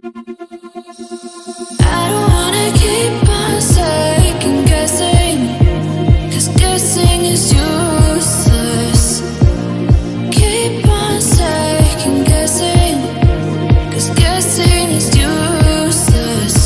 I don't wanna keep on second guessing, 'cause guessing is useless. Keep on second guessing, 'cause guessing is useless.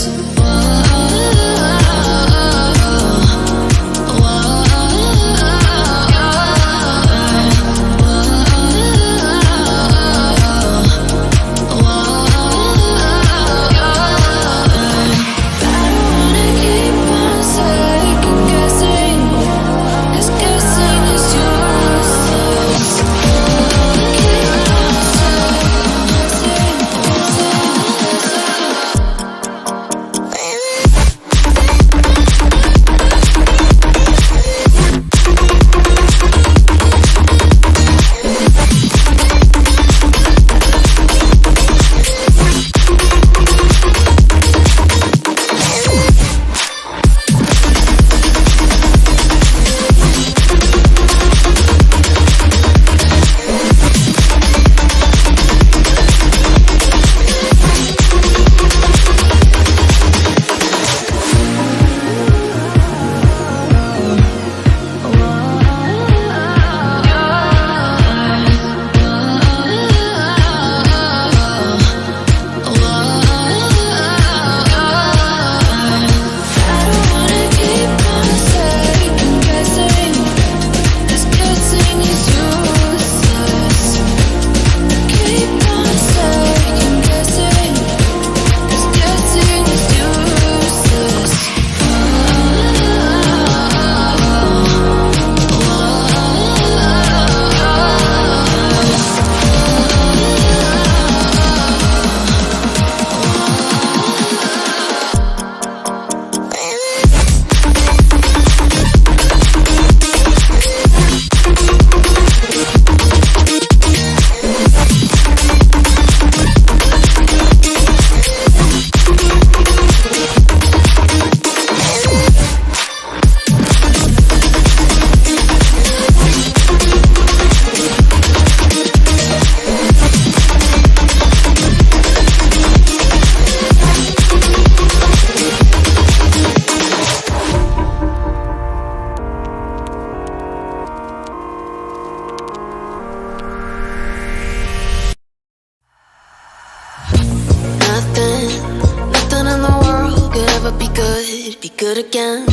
Be good again.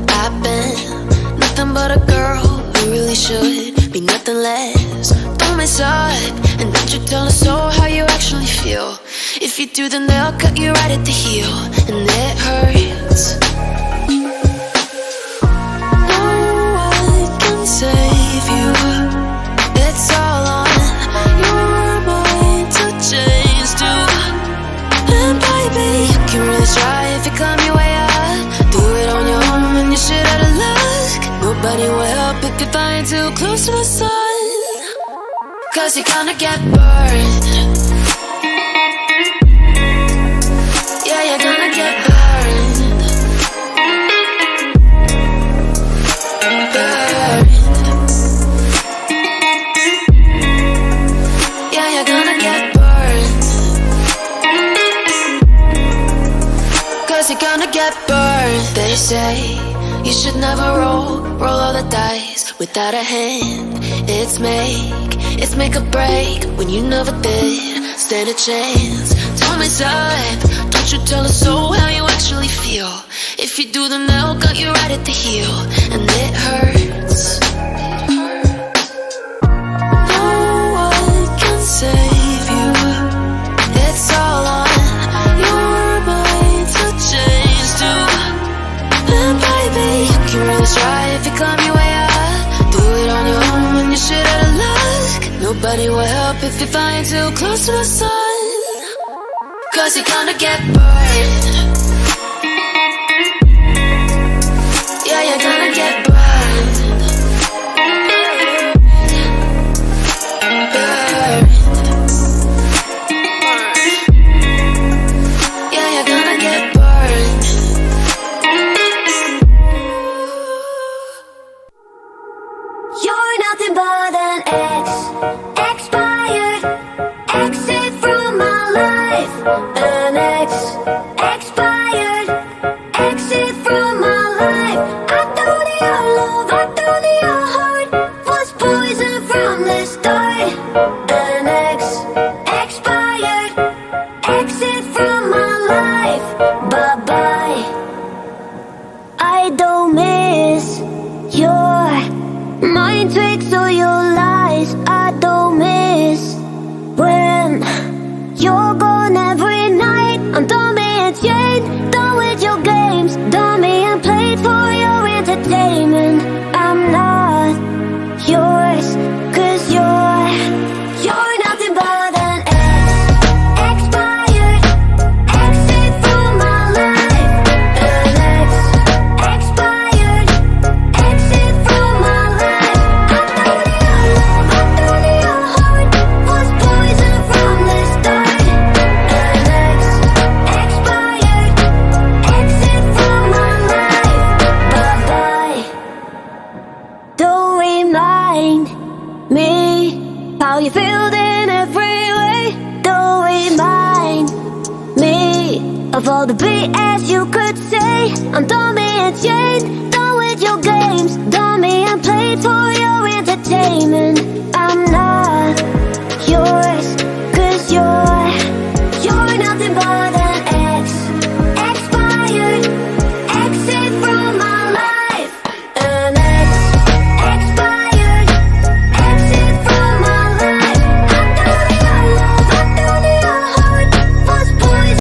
I've been nothing but a girl who really should be nothing less. Don't mess up, and don't you tell us so how you actually feel. If you do, then they'll cut you right at the heel, and it hurts. No one can save you. It's all on your mind to change too. And baby, you can really try if you climb your way up. Do it on your own and you're shit out of luck. Nobody will help if you're flying too close to the sun, 'cause you're gonna get burned. Yeah, you're gonna get burned. Burned. Yeah, you're gonna get burned. 'Cause you're gonna get burned. They say you should never roll all the dice without a hand. It's make or break when you never did stand a chance. Tell me, up, don't you tell us so how you actually feel. If you do, then they'll cut you right at the heel, and it hurts. No one can save you. It's all on your mind to change too. And baby, you can really try if you climb your way up. Do it on your own when you're shit out of luck. Nobody will help if you're flying too close to the sun, 'cause you're gonna get burned. Yeah, you're gonna get burned. Burned. Yeah, you're gonna get burned. You're nothing but an ex, expired, exit from my life. An ex, expired, exit from my life. I thought your love, I thought your heart was poison from the start. An ex, expired, exit from my life. Bye-bye. I don't miss your mind tricks or your lies. I don't miss when you're gone every night. I'm done being chained, done with your games, done being played for your entertainment. I'm not yours, 'cause you're nothing but an ex, expired, exit from my life. An ex, expired, exit from my life. I thought your love, I thought your heart was poison from the start. An ex, expired, exit from my life. Bye-bye. Don't remind me how you feel in every way. Don't remind me of all the BS you could say. I'm done being chained, done with your games, done being played for your entertainment. I'm not